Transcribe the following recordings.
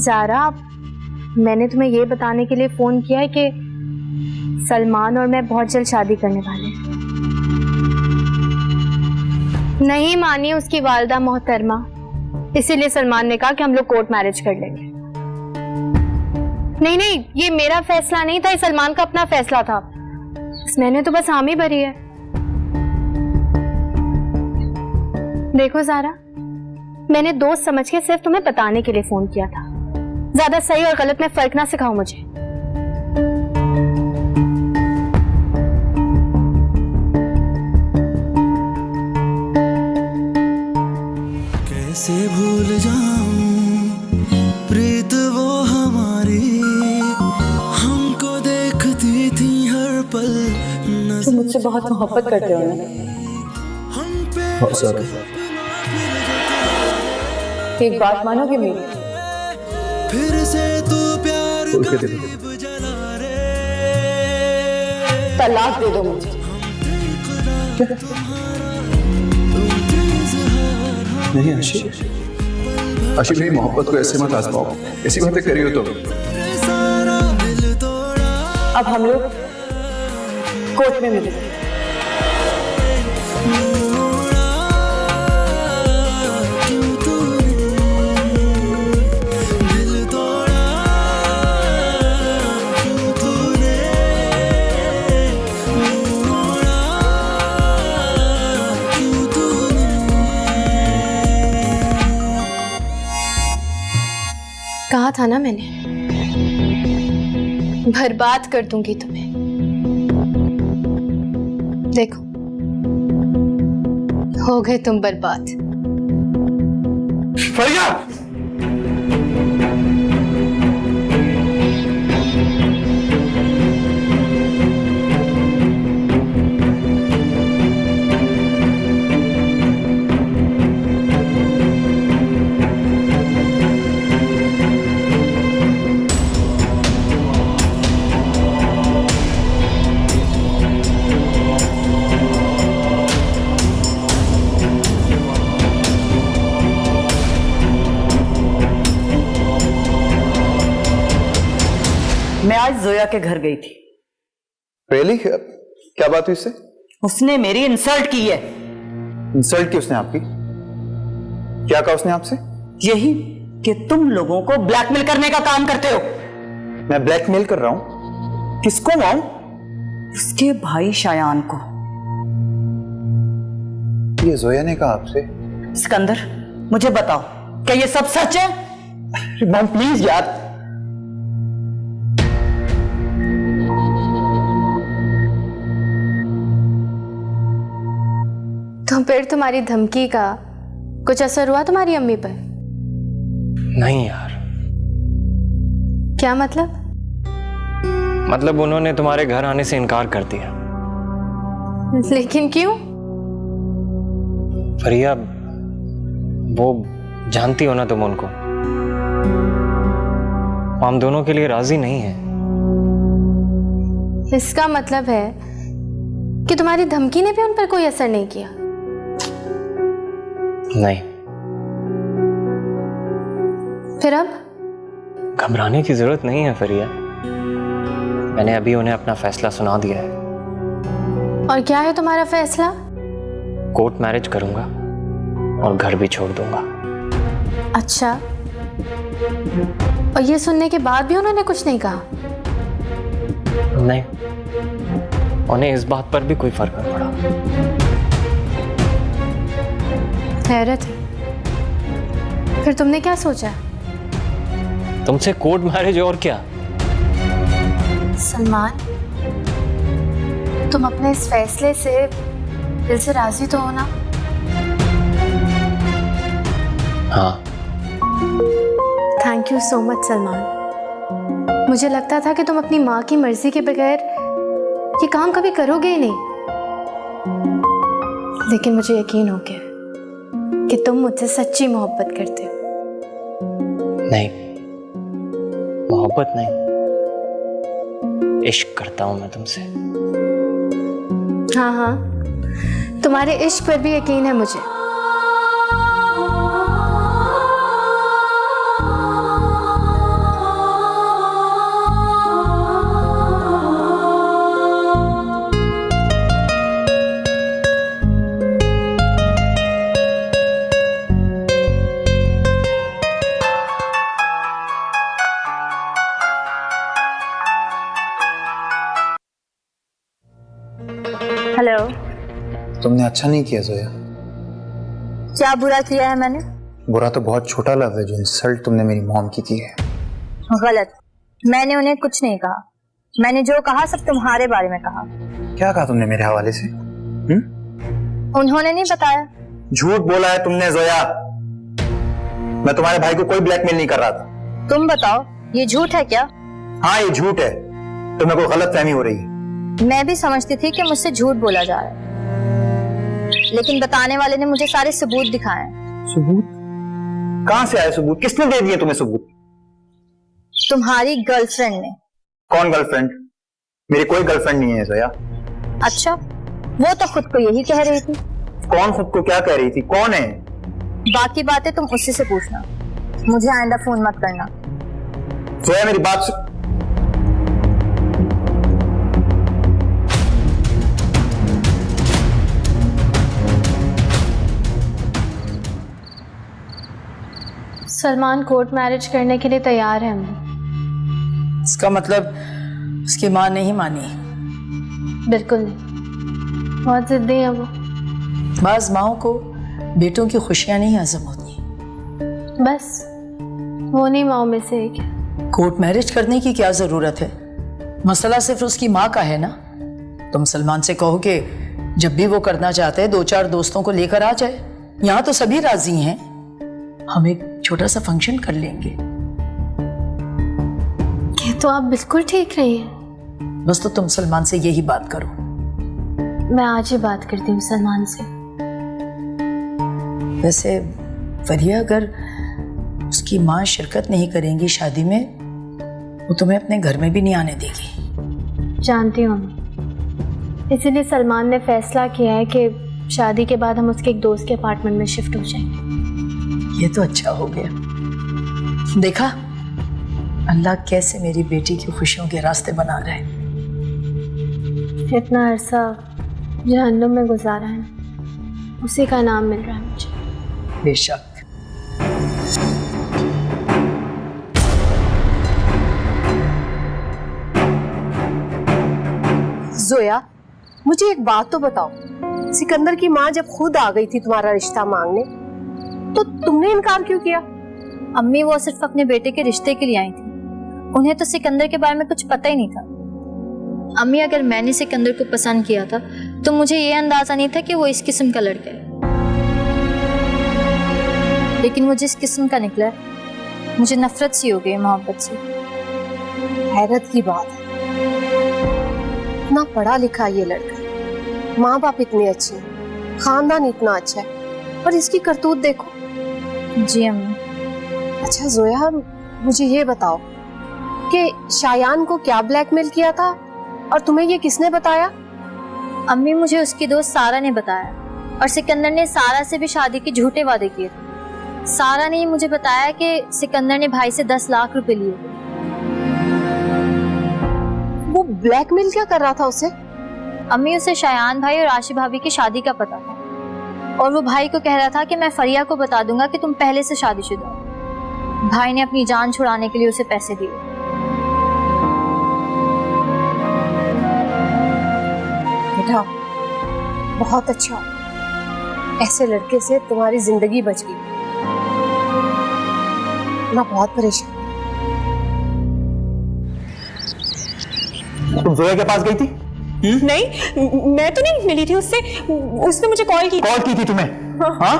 ज़ारा, मैंने तुम्हें ये बताने के लिए फ़ोन किया है कि सलमान और मैं बहुत जल्द शादी करने वाले हैं। नहीं मानी उसकी वालिदा मोहतरमा, इसीलिए सलमान ने कहा कि हम लोग कोर्ट मैरिज कर लेंगे। नहीं, ये मेरा फैसला नहीं था, ये सलमान का अपना फैसला था। मैंने तो बस हामी भरी है। देखो ज़ारा, मैंने दोस्त समझ के सिर्फ तुम्हें बताने के लिए फोन किया था। ज्यादा सही और गलत में फर्क ना सिखाओ मुझे। कैसे भूल जाऊं प्रीत वो हमारी, हमको देखती थी हर पल। तुम मुझसे बहुत मोहब्बत करते हो ना? बहुत सारा। एक बात मानोगे मेरी? फिर से तू प्यार का दीप जला रे, तलाक दे दो मुझे। नहीं आशी, आशी मेरी मोहब्बत को ऐसे मत आजमाओ, ऐसी बातें करी हो तो। अब हम लोग कोर्ट में मिलेंगे। कहा था ना मैंने, बर्बाद कर दूंगी तुम्हें। देखो, हो गए तुम बर्बाद। फरिया! मैं आज जोया के घर गई थी। रियली? क्या बात हुई इससे? उसने मेरी इंसल्ट की है। इंसल्ट की उसने आपकी? क्या कहा उसने आपसे? यही कि तुम लोगों को ब्लैकमेल करने का काम करते हो। मैं ब्लैकमेल कर रहा हूं? किसको माऊं? उसके भाई शायान को। ये जोया ने कहा आपसे? सिकंदर, मुझे बताओ, क्या ये सब सच है? मैम प्लीज यार। तो फिर तुम्हारी धमकी का कुछ असर हुआ तुम्हारी अम्मी पर? नहीं यार। क्या मतलब? मतलब उन्होंने तुम्हारे घर आने से इनकार कर दिया। लेकिन क्यों? फरिया, वो जानती हो ना तुम उनको, हम दोनों के लिए राजी नहीं है। इसका मतलब है कि तुम्हारी धमकी ने भी उन पर कोई असर नहीं किया? नहीं। फिर अब? घबराने की जरूरत नहीं है फरिया, मैंने अभी उन्हें अपना फैसला सुना दिया है। और क्या है तुम्हारा फैसला? कोर्ट मैरिज करूंगा और घर भी छोड़ दूंगा। अच्छा, और ये सुनने के बाद भी उन्होंने कुछ नहीं कहा? नहीं, उन्हें इस बात पर भी कोई फर्क नहीं पड़ा। हैरत है। फिर तुमने क्या सोचा? तुमसे कोर्ट मैरिज और क्या। सलमान, तुम अपने इस फैसले से दिल से राजी तो हो ना? हाँ। Thank you so much Salman. मुझे लगता था कि तुम अपनी माँ की मर्जी के बगैर ये काम कभी करोगे ही नहीं, लेकिन मुझे यकीन हो गया कि तुम मुझसे सच्ची मोहब्बत करते हो। नहीं, मोहब्बत नहीं, इश्क करता हूं मैं तुमसे। हाँ हाँ, तुम्हारे इश्क पर भी यकीन है मुझे। हेलो। तुमने अच्छा नहीं किया जोया। क्या बुरा किया है मैंने? बुरा तो बहुत छोटा लफ्ज़ है जो इंसल्ट तुमने मेरी मॉम की है। गलत। मैंने उन्हें कुछ नहीं कहा। मैंने जो कहा सब तुम्हारे बारे में कहा। क्या कहा तुमने मेरे हवाले से? उन्होंने नहीं बताया। झूठ बोला है तुमने जोया। मैं तुम्हारे भाई को कोई ब्लैकमेल नहीं कर रहा था। तुम बताओ, ये झूठ है क्या? हाँ ये झूठ है। तुम्हें कोई गलत फहमी हो रही है। मैं भी समझती थी कि मुझसे झूठ बोला जा रहा है, लेकिन बताने वाले ने मुझे सारे सबूत दिखाए। सबूत? कहां से आए सबूत? किसने दे दिए तुम्हें सबूत? तुम्हारी गर्लफ्रेंड ने। कौन गर्लफ्रेंड? मेरी कोई गर्लफ्रेंड नहीं है जोया। अच्छा, वो तो खुद को यही कह रही थी। कौन खुद को क्या कह रही थी? कौन है? बाकी बातें तुम उससे से पूछना, मुझे आइंदा फोन मत करना। जोया मेरी बात सलमान कोर्ट मैरिज करने के लिए तैयार है अम्मी। इसका मतलब उसकी माँ नहीं मानी? बिल्कुल नहीं, बहुत जिद्दी है वो। बाज माओं को बेटों की खुशियां नहीं हजम होती। बस वो नहीं माओ में से एक है। कोर्ट मैरिज करने की क्या जरूरत है? मसला सिर्फ उसकी माँ का है ना। तुम सलमान से कहो कि जब भी वो करना चाहते हैं 2-4 दोस्तों को लेकर आ जाए। यहाँ तो सभी राजी हैं। हम एक छोटा सा फंक्शन कर लेंगे। ये तो आप बिल्कुल ठीक रही हैं। बस तो तुम सलमान से यही बात करो। मैं आज ही बात करती हूँ सलमान से। वैसे फरिया, अगर उसकी माँ शिरकत नहीं करेंगी शादी में, वो तुम्हें अपने घर में भी नहीं आने देगी। जानती हूँ अम्मी, इसीलिए सलमान ने फैसला किया है कि शादी के बाद हम उसके एक दोस्त के अपार्टमेंट में शिफ्ट हो जाएंगे। ये तो अच्छा हो गया। देखा अल्लाह कैसे मेरी बेटी की खुशियों के रास्ते बना रहे हैं। इतना अरसा जहन्नुम में गुजारा है, उसी का नाम मिल रहा है मुझे। बेशक। जोया, मुझे एक बात तो बताओ, सिकंदर की माँ जब खुद आ गई थी तुम्हारा रिश्ता मांगने, तो तुमने इनकार क्यों किया? अम्मी वो सिर्फ अपने बेटे के रिश्ते के लिए आई थी। उन्हें तो सिकंदर के बारे में कुछ पता ही नहीं था। अम्मी, अगर मैंने सिकंदर को पसंद किया था तो मुझे ये अंदाजा नहीं था कि वो इस किस्म का लड़का है। लेकिन वो जिस किस्म का निकला, मुझे नफरत सी हो गई मोहब्बत से। हैरत की बात है, इतना पढ़ा लिखा ये लड़का, माँ बाप इतने अच्छे, खानदान इतना अच्छा है, और इसकी करतूत देखो। जी अम्मी। अच्छा जोया, मुझे ये बताओ कि शायान को क्या ब्लैकमेल किया था और तुम्हें ये किसने बताया? अम्मी, मुझे उसकी दोस्त सारा ने बताया, और सिकंदर ने सारा से भी शादी के झूठे वादे किए थे। सारा ने मुझे बताया कि सिकंदर ने भाई से 10 लाख रुपए लिए थे। वो ब्लैकमेल क्या कर रहा था उसे? अम्मी, उसे शायान भाई और आशी भाभी की शादी का पता था, और वो भाई को कह रहा था कि मैं फरिया को बता दूंगा कि तुम पहले से शादीशुदा हो। भाई ने अपनी जान छुड़ाने के लिए उसे पैसे दिए। बेटा, बहुत अच्छा, ऐसे लड़के से तुम्हारी जिंदगी बच गई। मैं बहुत परेशान। तुम जोया के पास गई थी? नहीं, मैं तो नहीं मिली थी उससे। उसने मुझे कॉल की थी तुम्हें? हाँ?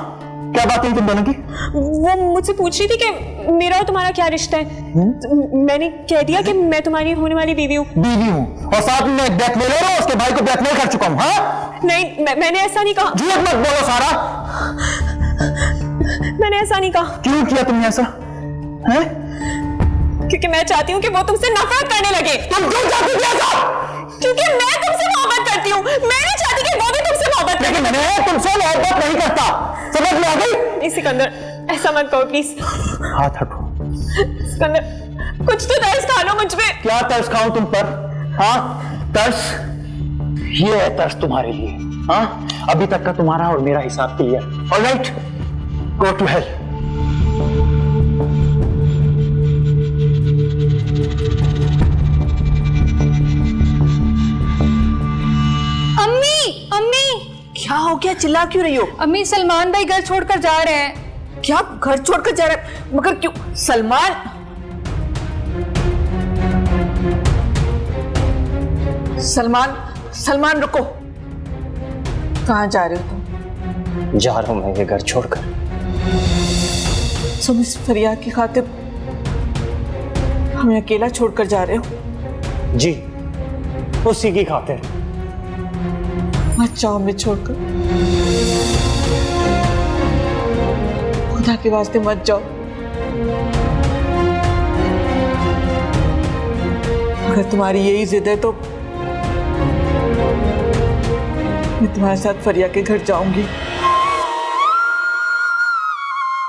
क्या बात है तुम दोनों की? वो मुझसे पूछ रही थी कि मेरा और तुम्हारा क्या रिश्ता है। मैंने कह दिया कि मैं तुम्हारी होने वाली बीवी हूँ। और साथ में ब्लैकमेलर हो, उसके भाई को ब्लैकमेल कर चुका हूँ। हाँ? नहीं, मैंने ऐसा नहीं कहा। झूठ मत बोलो सारा। मैंने ऐसा नहीं कहा। क्यों किया तुमने ऐसा? हैं? क्योंकि मैं चाहती हूँ कि वो तुमसे नफरत करने लगे। तुम क्यों चाहती थी ऐसा? क्योंकि मैं तुमसे मोहब्बत करती हूँ। मैं नहीं चाहती कि वो भी तुमसे मोहब्बत करे। लेकिन मैं तुमसे मोहब्बत नहीं करता, समझ में आ गई? नहीं सिकंदर, ऐसा मत कहो प्लीज। हाथ हटो। सिकंदर, कुछ तो तरस खा लो मुझ पे। क्या तरस खाऊं तुम पर? हाँ, तरस? ये है तरस तुम्हारे लिए। हाँ, अभी तक का तुम्हारा और मेरा हिसाब clear. Alright, go to hell. अम्मी अम्मी क्या हो गया, चिल्ला क्यों रही हो? अम्मी, सलमान भाई घर छोड़कर जा रहे हैं। क्या घर छोड़कर जा रहा है? मगर क्यों? सलमान, सलमान, सलमान रुको। कहाँ जा रहे हो तुम? जा रहा हूं मैं ये घर छोड़कर। तुम इस फरियाद की खातिर हमें अकेला छोड़कर जा रहे हो? जी, उसी की खातिर। मत जाओ हमें छोड़कर, खुदा के वास्ते मत जाओ। अगर तुम्हारी यही जिद है तो मैं तुम्हारे साथ फरिया के घर जाऊंगी,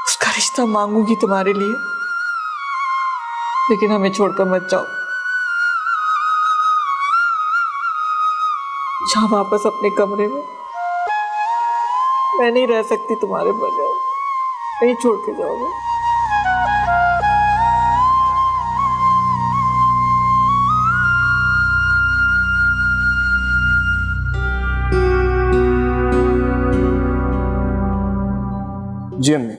उसका रिश्ता मांगूंगी तुम्हारे लिए, लेकिन हमें छोड़कर मत जाओ। जाओ वापस अपने कमरे में, मैं नहीं रह सकती तुम्हारे बगैर, नहीं छोड़ के जाओगे। जी अम्मी।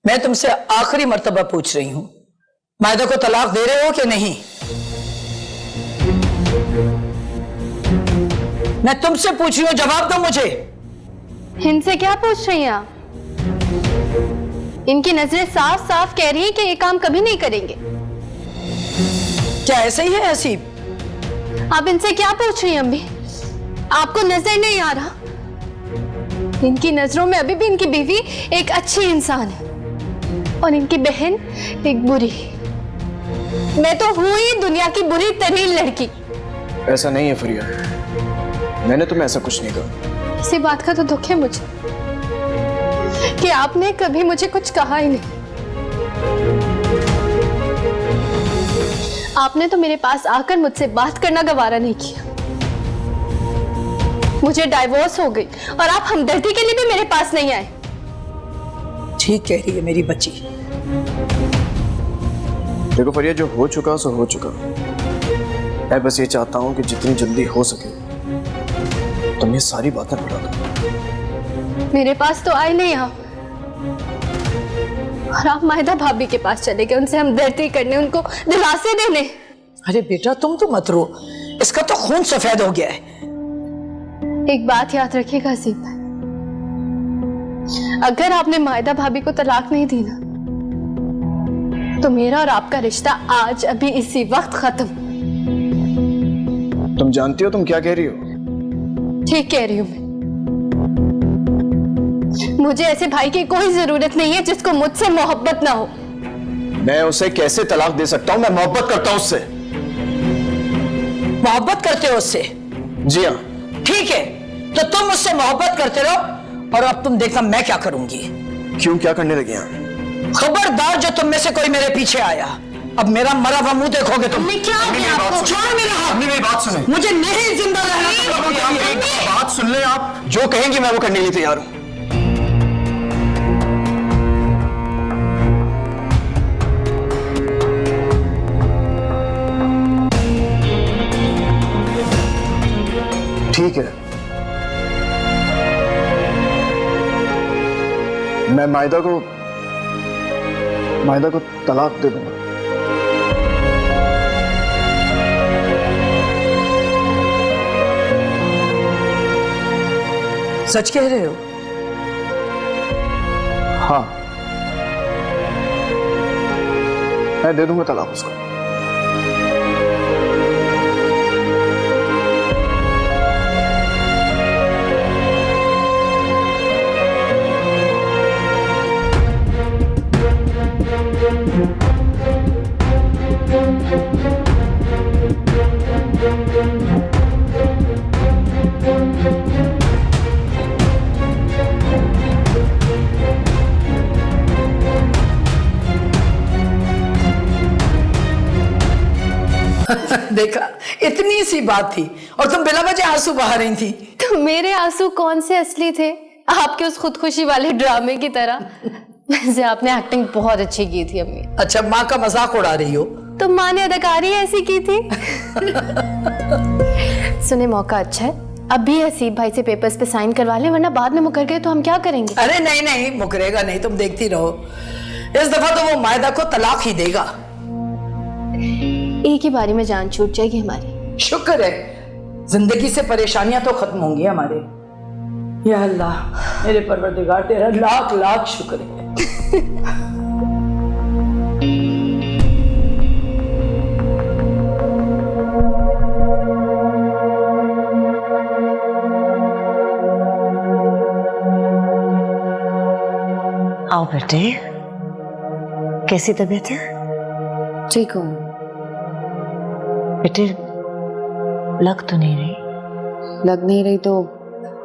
मैं तुमसे आखिरी मर्तबा पूछ रही हूं, मायदा को तलाक दे रहे हो कि नहीं? मैं तुमसे पूछ रही हूं, जवाब दो मुझे। इनसे क्या पूछ रही हैं आप? इनकी नजरें साफ साफ कह रही हैं कि ये काम कभी नहीं करेंगे। क्या ऐसे ही है हसीब? आप इनसे क्या पूछ रही हैं अम्मी? आपको नजर नहीं आ रहा? इनकी नजरों में अभी भी इनकी बीवी एक अच्छी इंसान है और इनकी बहन एक बुरी। मैं तो हूं ही दुनिया की बुरी तरीन लड़की। ऐसा नहीं है फरिया, मैंने तुम्हें ऐसा कुछ नहीं कहा। इसी बात का तो दुख है मुझे कि आपने कभी मुझे कुछ कहा ही नहीं। आपने तो मेरे पास आकर मुझसे बात करना गवारा नहीं किया। मुझे डाइवोर्स हो गई और आप हमदर्दी के लिए भी मेरे पास नहीं आए। ठीक कह रही है मेरी बच्ची। देखो फरिया, जो हो चुका सो हो चुका। मैं बस ये चाहता हूं कि जितनी जल्दी हो सके तुम ये सारी बातें भुला दो। मेरे पास तो आए नहीं आप, और आप माहिदा भाभी के पास चले गए उनसे हमदर्दी करने, उनको दिलासे देने। अरे बेटा तुम तो मत रो, इसका तो खून सफेद हो गया है। एक बात याद रखिएगा हसीब भाई, अगर आपने माहिदा भाभी को तलाक नहीं दी ना, तो मेरा और आपका रिश्ता आज अभी इसी वक्त खत्म। तुम जानती हो तुम क्या कह रही हो? ठीक कह रही हूं मैं। मुझे ऐसे भाई की कोई जरूरत नहीं है जिसको मुझसे मोहब्बत ना हो। मैं उसे कैसे तलाक दे सकता हूं? मैं मोहब्बत करता हूं उससे। मोहब्बत करते हो उससे? जी हाँ। ठीक है, तो तुम मुझसे मोहब्बत करते रहो और अब तुम देखना मैं क्या करूंगी। क्यों, क्या करने लगे हैं? खबरदार जो तुम में से कोई मेरे पीछे आया, अब मेरा मरा हुआ मुंह देखोगे तुम। क्या हो गया आपको? छोड़ मेरा हाथ। मेरी बात सुने। मुझे नहीं जिंदा रहना तुम लोगों के लिए। बात सुन ले आप, जो कहेंगी मैं वो करने के लिए तैयार हूं। ठीक है, मैं मायदा को तलाक दे दूंगा। सच कह रहे हो? हाँ, मैं दे दूंगा तलाक उसको। देखा, इतनी सी बात थी और तुम बिना वजह आंसू बहा रही थी। तो मेरे आंसू कौन से असली थे? आपके उस खुदकुशी वाले ड्रामे की तरह। वैसे आपने एक्टिंग बहुत अच्छी की थी अम्मी। अच्छा, माँ का मजाक उड़ा रही हो? तो माँ ने अदाकारी ऐसी की थी। सुने, मौका अच्छा है, अब भी हसीब भाई से पेपर्स पे साइन करवा लें, वरना बाद में मुकर गए तो हम क्या करेंगे? अरे नहीं नहीं, मुकरेगा नहीं, तुम देखती रहो। इस दफा तो वो मायदा को तलाक ही देगा। एक ही बारी में जान छूट जाएगी हमारी। शुक्र है, जिंदगी से परेशानियां तो खत्म होंगी हमारे। या अल्लाह, मेरे परवरदिगार तेरा लाख लाख शुक्र है। आओ बेटे, कैसी तबीयत है? ठीक हूँ। बेटे लग तो नहीं रही? लग नहीं रही तो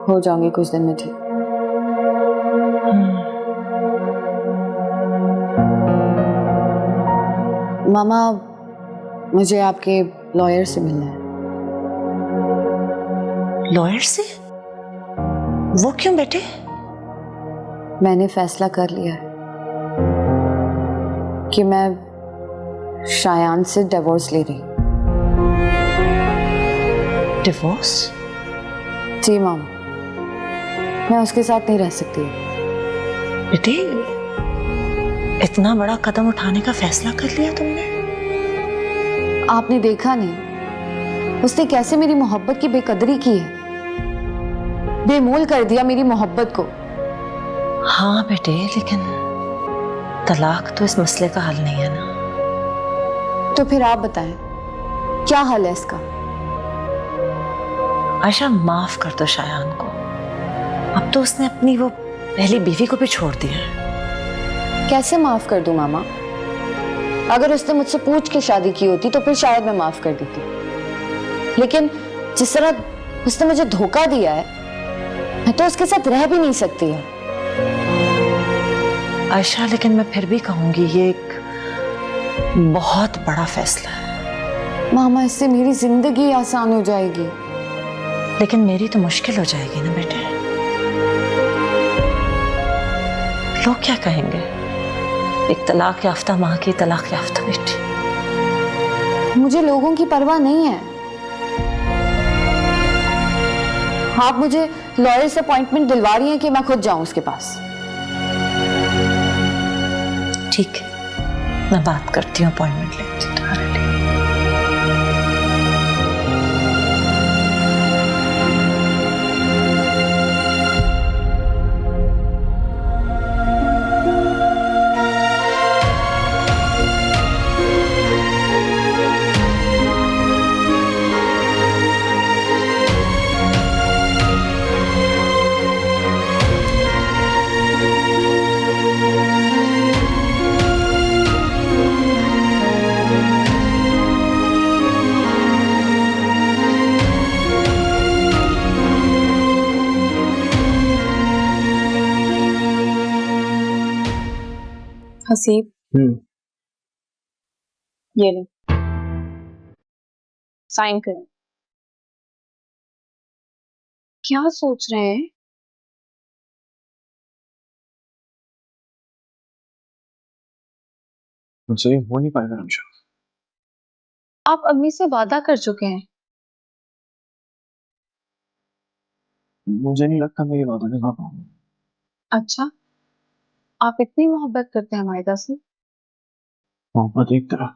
हो जाऊंगी कुछ दिन में ठीक। मामा, मुझे आपके लॉयर से मिलना है। लॉयर से? वो क्यों बेटे? मैंने फैसला कर लिया है कि मैं शायान से डिवोर्स ले रही। डिवोर्स? जी मामा, मैं उसके साथ नहीं रह सकती। बेटे इतना बड़ा कदम उठाने का फैसला कर लिया तुमने? आपने देखा नहीं उसने कैसे मेरी मोहब्बत की बेकदरी की है, बेमोल कर दिया मेरी मोहब्बत को। हाँ बेटे, लेकिन तलाक तो इस मसले का हल नहीं है ना। तो फिर आप बताएं क्या हल है इसका? आयशा, माफ कर दो शायान को। अब तो उसने अपनी वो पहली बीवी को भी छोड़ दिया है। कैसे माफ कर दूं मामा? अगर उसने मुझसे पूछ के शादी की होती तो फिर शायद मैं माफ कर देती, लेकिन जिस तरह उसने मुझे धोखा दिया है, मैं तो उसके साथ रह भी नहीं सकती है। आयशा, लेकिन मैं फिर भी कहूंगी ये एक बहुत बड़ा फैसला है। मामा, इससे मेरी जिंदगी आसान हो जाएगी। लेकिन मेरी तो मुश्किल हो जाएगी ना बेटे। लोग क्या कहेंगे? एक तलाक याफ्ता माँ की तलाक याफ्ता बेटी। मुझे लोगों की परवाह नहीं है। आप मुझे लॉयर से अपॉइंटमेंट दिलवा रही हैं कि मैं खुद जाऊं उसके पास? ठीक है, मैं बात करती हूँ, अपॉइंटमेंट लेती हूँ तुम्हारे लिए। हसीब, ये ले, साइन करें। क्या सोच रहे हैं? मुझसे ये हो नहीं पाएगा रमशा। आप अम्मी से वादा कर चुके हैं। मुझे नहीं लगता मैं ये वादा निभा पाऊंगा। अच्छा, आप इतनी मोहब्बत करते हैं मायदा से? मोहब्बत एक तरफ,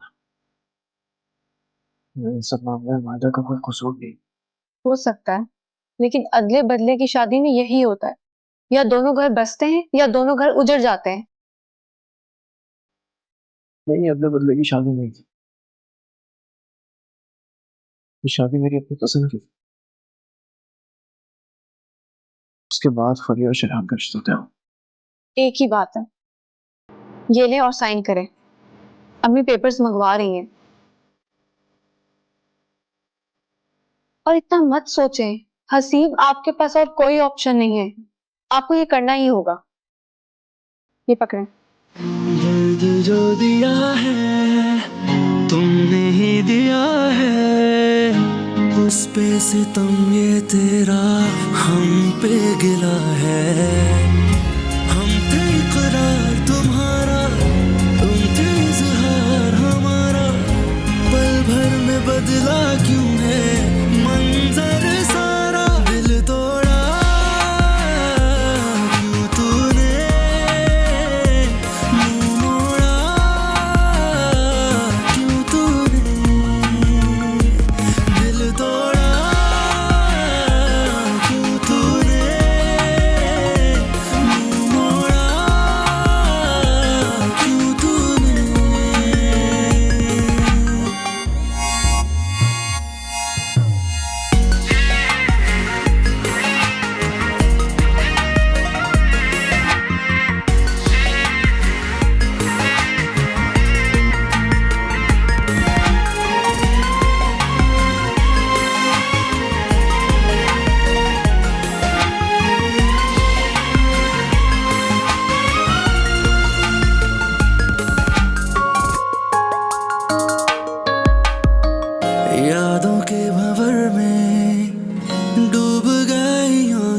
इन सब मामले में मायदा का कोई कसूर नहीं। हो सकता है, लेकिन अदले बदले की शादी में यही होता है, या दोनों घर बसते हैं या दोनों घर उजड़ जाते हैं। नहीं, अदले बदले की शादी नहीं थी। ये शादी मेरी अपनी पसंद की। उसके बाद फरिया और शराब का रिश्ता तय हुआ। एक ही बात है, ये ले और साइन करें। अम्मी पेपर्स मंगवा रही हैं। और इतना मत सोचें हसीब, आपके पास और कोई ऑप्शन नहीं है, आपको ये करना ही होगा। ये पकड़ें। दर्द जो दिया है तुमने ही दिया है, उस पे सितम ये तेरा हम पे गिला है। हम थे इकरार तुम्हारा, तुम थे इजहार हमारा, पल भर में बदला क्यों है मंजर सारा। दिल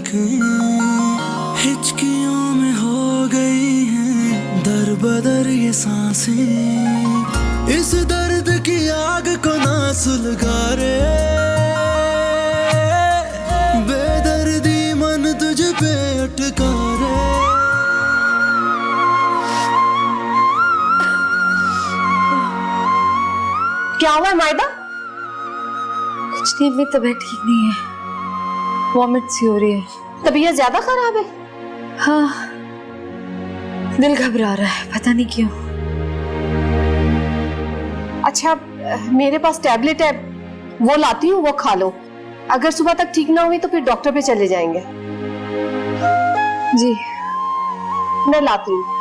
आंखें हिचकियों में हो गई हैं दर बदर ये सांसें इस दर्द की आग को ना सुलगा रे बेदर्दी मन तुझ पे अटका रे क्या हुआ मायदा? कुछ नहीं, मेरी तबीयत ठीक नहीं है, वॉमिट सी हो रही है। तबीयत ज्यादा खराब है? हाँ, दिल घबरा रहा है, पता नहीं क्यों। अच्छा, मेरे पास टैबलेट है, वो लाती हूँ, वो खा लो। अगर सुबह तक ठीक ना हुई तो फिर डॉक्टर पे चले जाएंगे। जी, मैं लाती हूँ।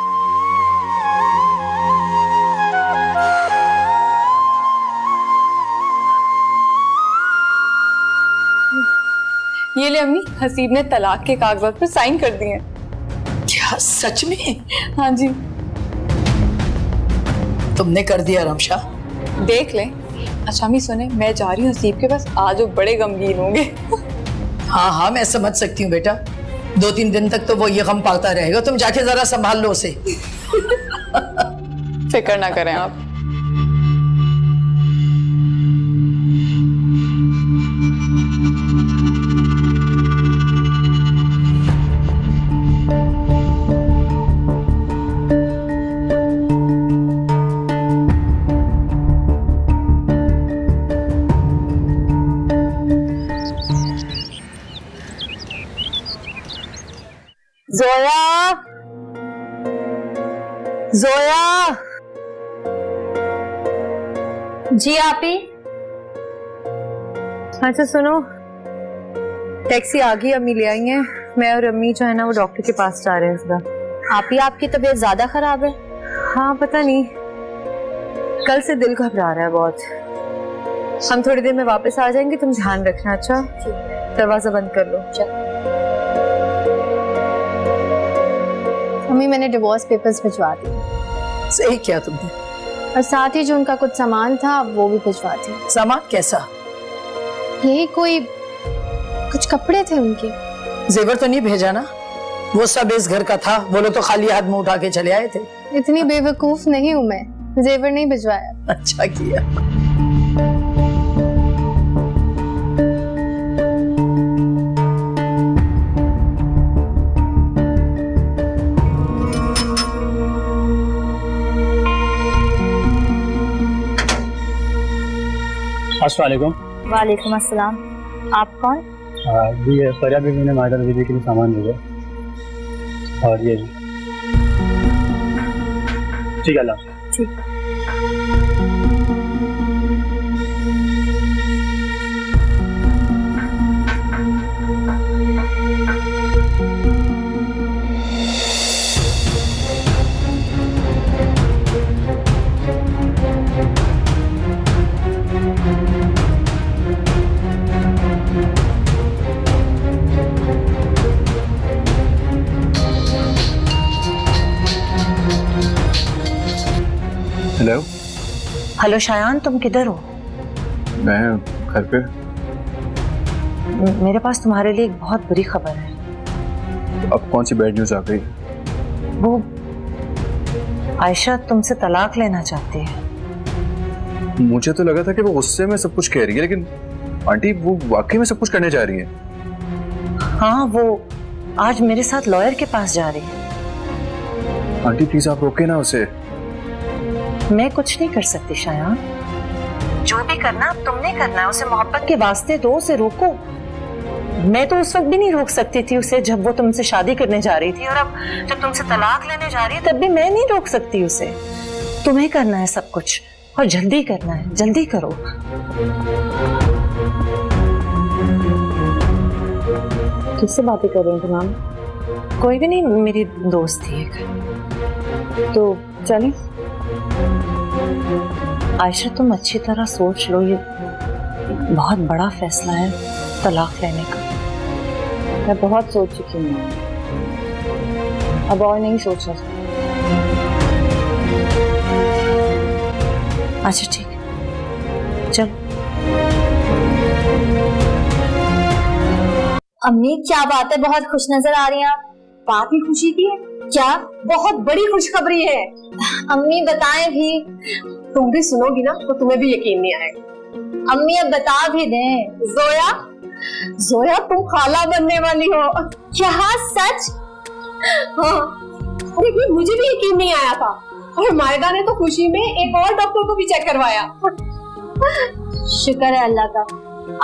ये ले अम्मी, हसीब ने तलाक के कागजात पर साइन कर दिए हैं। क्या सच में? हाँ जी। तुमने कर दिया रमशा? देख लें। अच्छा अम्मी सुने, मैं जा रही हूँ हसीब के पास, आज वो बड़े गमगीन होंगे। हाँ हाँ, मैं समझ सकती हूँ बेटा, 2-3 दिन तक तो वो ये गम पाता रहेगा, तुम जाके जरा संभाल लो उसे। फिक्र ना करें आप। जोया, जोया। जी आपी। अच्छा सुनो, टैक्सी आ गई, अम्मी ले आई हैं। मैं और अम्मी जो है ना वो डॉक्टर के पास जा रहे हैं इस बार। आपी, आपकी तबीयत ज्यादा खराब है? हाँ पता नहीं, कल से दिल घबरा रहा है बहुत। हम थोड़ी देर में वापस आ जाएंगे, तुम ध्यान रखना। अच्छा, दरवाजा बंद कर लो। मम्मी, मैंने डिवोर्स पेपर्स भिजवा दिए। सही किया तुमने। और साथ ही जो उनका कुछ सामान था वो भी भिजवा दिया। सामान कैसा? यही कोई कुछ कपड़े थे उनके। जेवर तो नहीं भेजा ना? वो सब इस घर का था, वो लोग तो खाली हाथ में उठा के चले आए थे। इतनी बेवकूफ नहीं हूँ मैं, जेवर नहीं भिजवाया। अच्छा किया। अस्सलामुअलैकुम। वालेकुम अस्सलाम। आप कौन? जी फरिया बीवी ने मायदा बीवी के लिए सामान भेजा और ये ठीक है। अल्लाह ठीक। हेलो। हेलो शायान, तुम किधर हो? मैं घर पे। मेरे पास तुम्हारे लिए एक बहुत बुरी खबर है। अब कौन सी बैड न्यूज आ गई? वो आयशा तुमसे तलाक लेना चाहती है। मुझे तो लगा था कि वो गुस्से में सब कुछ कह रही है, लेकिन आंटी वो वाकई में सब कुछ करने जा रही है। हाँ, वो आज मेरे साथ लॉयर के पास जा रही है। आंटी प्लीज आप रोके ना उसे। मैं कुछ नहीं कर सकती शायान, जो भी करना अब तुमने करना है। उसे मोहब्बत के वास्ते दो, उसे रोको। मैं तो उस वक्त भी नहीं रोक सकती थी उसे जब वो तुमसे शादी करने जा रही थी, और अब जब तुमसे तलाक लेने जा रही है तब भी मैं नहीं रोक सकती उसे। तुम्हें करना है सब कुछ, और जल्दी करना है, जल्दी करो। किससे बातें कर रही हैं तुम? कोई भी नहीं, मेरी दोस्त थी एक। तो चलें? आयशा तुम अच्छी तरह सोच लो, ये बहुत बड़ा फैसला है तलाक लेने का। मैं बहुत सोच चुकी हूँ, अब और नहीं सोचना। अच्छा ठीक है, चल। अम्मी क्या बात है, बहुत खुश नजर आ रही हैं आप। बात ही खुशी की है। क्या? बहुत बड़ी खुशखबरी है। अम्मी बताएं भी। तुम भी सुनोगी ना तो तुम्हें भी यकीन नहीं आएगा। अम्मी अब बता भी दें। जोया, जोया तुम खाला बनने वाली हो। क्या सच? हाँ, अरे ये मुझे भी यकीन नहीं आया था। और मायदा ने तो खुशी में एक और डॉक्टर को भी चेक करवाया। शुक्र है अल्लाह का,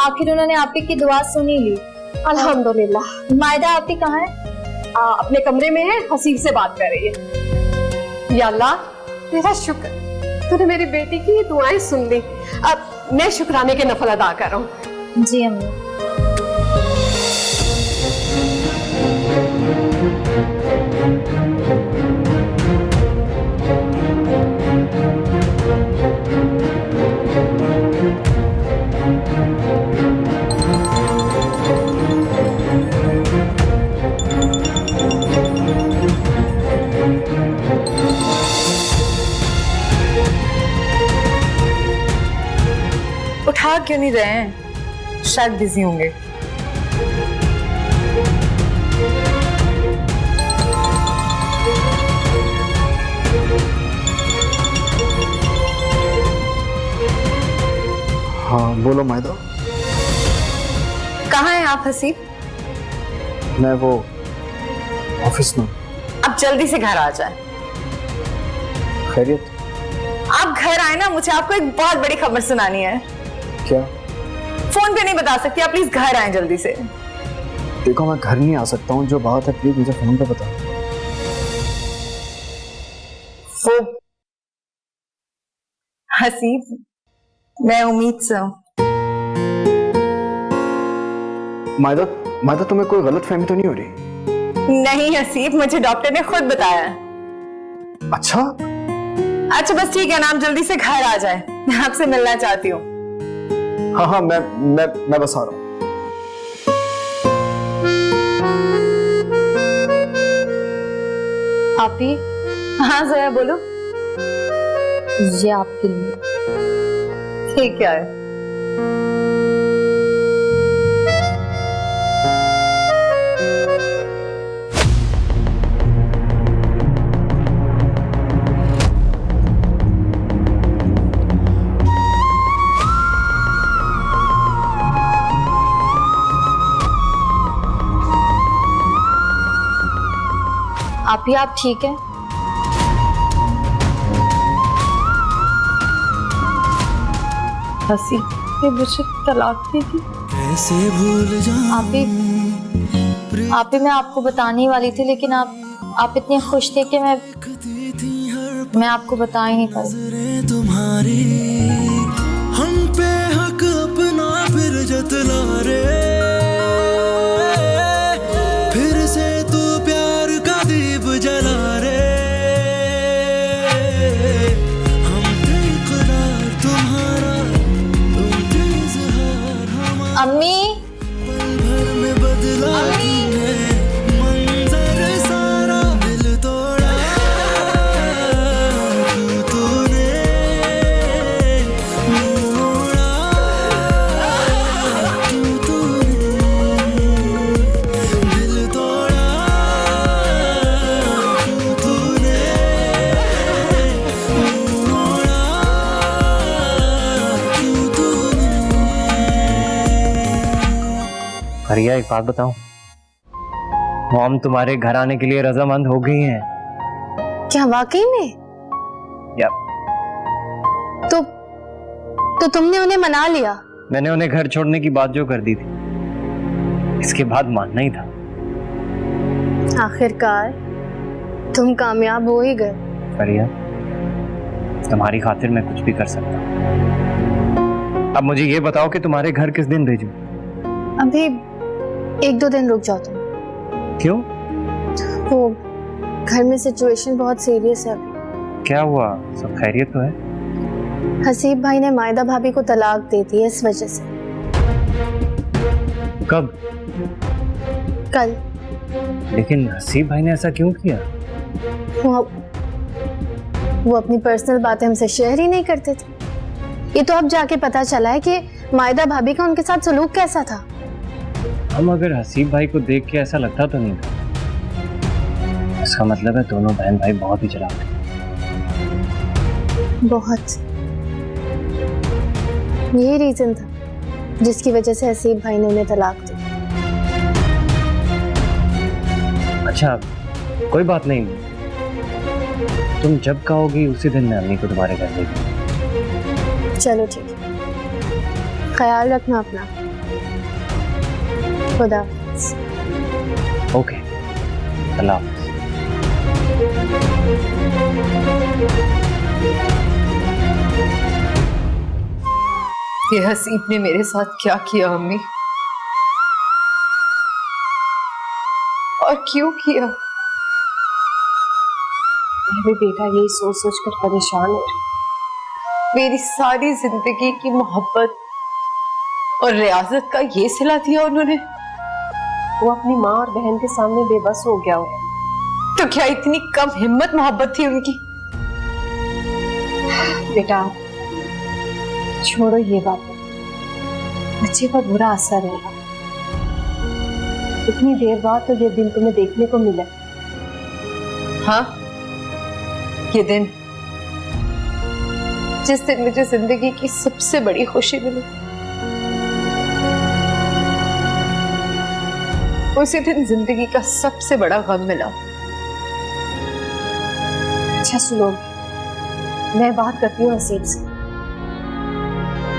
आखिर उन्होंने आपी की दुआ सुनी ली। अल्हम्दुलिल्लाह। मायदा आपी कहाँ है? अपने कमरे में है, हसीब से बात कर रही है। या अल्लाह तेरा शुक्र, तूने मेरी बेटी की दुआएं सुन ली। अब मैं शुक्राने के नफल अदा कर रहा हूँ। जी अम्मी। उठा क्यों नहीं रहे हैं? शायद बिजी होंगे। हाँ बोलो मायदा। कहाँ हैं आप हसीब? मैं वो ऑफिस में। आप जल्दी से घर आ जाएं। खैरियत? आप घर आए ना, मुझे आपको एक बहुत बड़ी खबर सुनानी है। क्या? फोन पे नहीं बता सकती, आप प्लीज घर आए जल्दी से। देखो मैं घर नहीं आ सकता हूँ, जो बात है प्लीज मुझे फोन पे बता। वो हसीब, मैं उम्मीद से हूँ। मायदा तुम्हें कोई गलत फहमी तो नहीं हो रही? नहीं हसीब, मुझे डॉक्टर ने खुद बताया। अच्छा बस ठीक है ना, आप जल्दी से घर आ जाए, मैं आपसे मिलना चाहती हूँ। हाँ मैं बस आ रहा हूँ। आपी, हाँ जया बोलो। ये आपके लिए। ठीक है। आपी आप ठीक है? हसी ये मुझे तलाक देगी? कैसे भूल जाऊं? आपी मैं आपको बताने ही वाली थी, लेकिन आप इतने खुश थे कि मैं आपको बता ही नहीं पाई। तुम्हारी हम पे हक अपना फिर जतला रे, फिर से तू प्यार का दीप जला रे। हम थे इकरार तुम्हारा, तुम थे इज़हार हमारा। अम्मी, पल भर में बदला तूने मंजर सारा, दिल तोड़ा तूने, मोड़ा तूने, दिल तोड़ा तूने, मोड़ा तूने। फरिया एक बात बताऊं, मॉम तुम्हारे घर आने के लिए रजामंद हो गई हैं। क्या वाकई में? या तो तुमने उन्हें मना लिया? मैंने उन्हें घर छोड़ने की बात जो कर दी थी, इसके बाद मानना ही था। आखिरकार तुम कामयाब हो ही गए। फरिया, तुम्हारी खातिर मैं कुछ भी कर सकता हूं। अब मुझे ये बताओ कि तुम्हारे घर किस दिन भेजूं? अभी 1-2 दिन रुक जाओ तुम। क्यों? वो घर में सिचुएशन बहुत सीरियस है अभी। क्या हुआ? सब खैरियत तो है? हसीब भाई ने मायदा भाभी को तलाक दे दी है इस वजह से। कब? कल। लेकिन हसीब भाई ने ऐसा क्यों किया? वो अपनी पर्सनल बातें हमसे शेयर ही नहीं करते थे। ये तो अब जाके पता चला है कि मायदा भाभी का उनके साथ सलूक कैसा था। हम अगर हसीब भाई को देख के ऐसा लगता तो नहीं था। इसका मतलब है दोनों बहन भाई बहुत ही चालाक थे। बहुत। यही रीजन था जिसकी वजह से हसीब भाई ने उन्हें तलाक दी। अच्छा कोई बात नहीं, तुम जब कहोगी उसी दिन मैं अम्मी को तुम्हारे घर लेगी। चलो ठीक है, ख्याल रखना अपना। खुदा हाफिज़। ओके, अल्लाह हाफिज़। ये हसीब ने मेरे साथ क्या किया अम्मी, और क्यों किया? मैं भी बेटा यही सोच सोच कर परेशान हो रही। मेरी सारी जिंदगी की मोहब्बत और रियाजत का ये सिला दिया उन्होंने। वो अपनी माँ और बहन के सामने बेबस हो गया हो, तो क्या इतनी कम हिम्मत मोहब्बत थी उनकी? बेटा छोड़ो ये बात, बच्चे पर बुरा असर होगा। इतनी देर बाद तो ये दिन तुम्हें देखने को मिला। हाँ, ये दिन जिस दिन मुझे जिंदगी की सबसे बड़ी खुशी मिली, उसी दिन जिंदगी का सबसे बड़ा गम मिला। अच्छा सुनो, मैं बात करती हूँ हसीब से।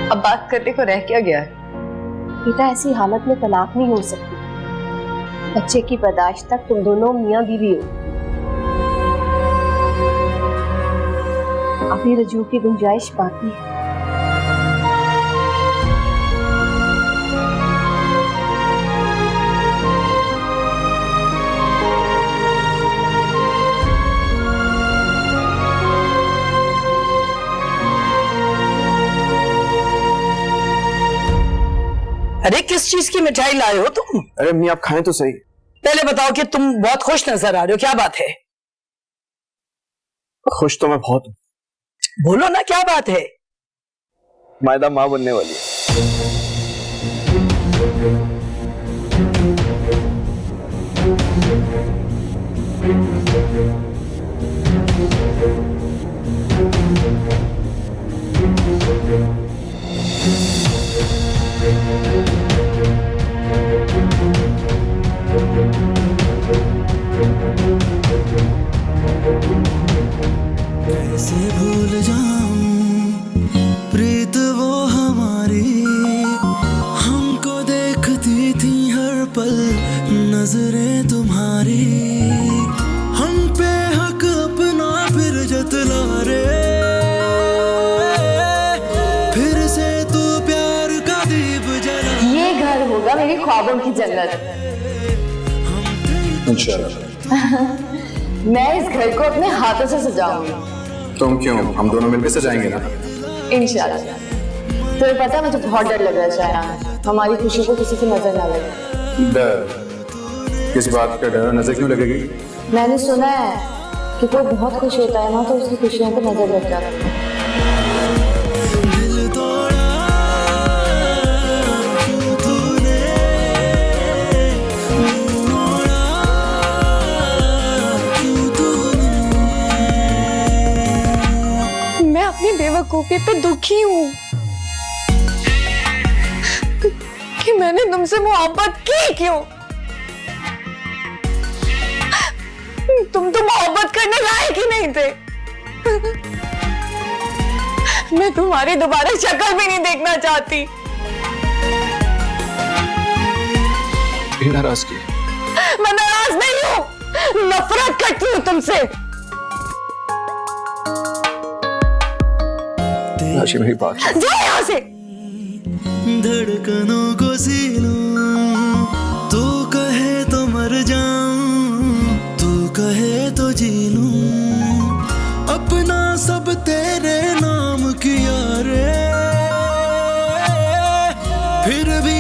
अब बात करने को रह क्या गया है? बेटा ऐसी हालत में तलाक नहीं हो सकती। बच्चे की पैदाइश तक तुम दोनों मियां बीवी हो। अभी रजू की गुंजाइश बाकी है। अरे किस चीज की मिठाई लाए हो तुम? अरे अम्मी आप खाएं तो सही। पहले बताओ कि तुम बहुत खुश नजर आ रहे हो, क्या बात है? खुश तो मैं बहुत हूँ। बोलो ना, क्या बात है? मायदा माँ बनने वाली है। कैसे भूल जाऊं प्रीत वो हमारी, हमको देखती थी हर पल नजरें तुम्हारी। हम पे हक अपना फिर जतला रे, फिर से तू प्यार का दीप जला। ये घर होगा मेरी ख्वाबों की जन्नत। इंशाल्लाह। मैं इस घर को अपने हाथों से सजाऊंगी। तुम क्यों, हम दोनों मिलकर सजाएंगे ना। इंशाल्लाह। तुम्हें पता है मुझे बहुत डर लग रहा है शायद, हमारी खुशी को किसी की नजर ना लगे। डर? किस बात का डर? नजर क्यों लगेगी? मैंने सुना है कि कोई बहुत खुश होता है ना तो उसकी खुशियों को नजर लग जाती है। दिल तोड़ा क्यों तूने, मोड़ा क्यों तूने। मैं अपनी बेवकूफी पे दुखी हूँ कि मैंने तुमसे मोहब्बत की क्यों। तुम तो मोहब्बत करने लायक ही नहीं थे। मैं तुम्हारी दोबारा शक्ल भी नहीं देखना चाहती। नाराज की? मैं नाराज नहीं हूँ, नफरत करती हूँ तुमसे। राशि मेरी बात सुन। जाओ यहाँ से। धड़कनों को सी लूं, तू कहे तो मर जाऊं, तू कहे तो जी लूं। अपना सब तेरे नाम किया रे, फिर भी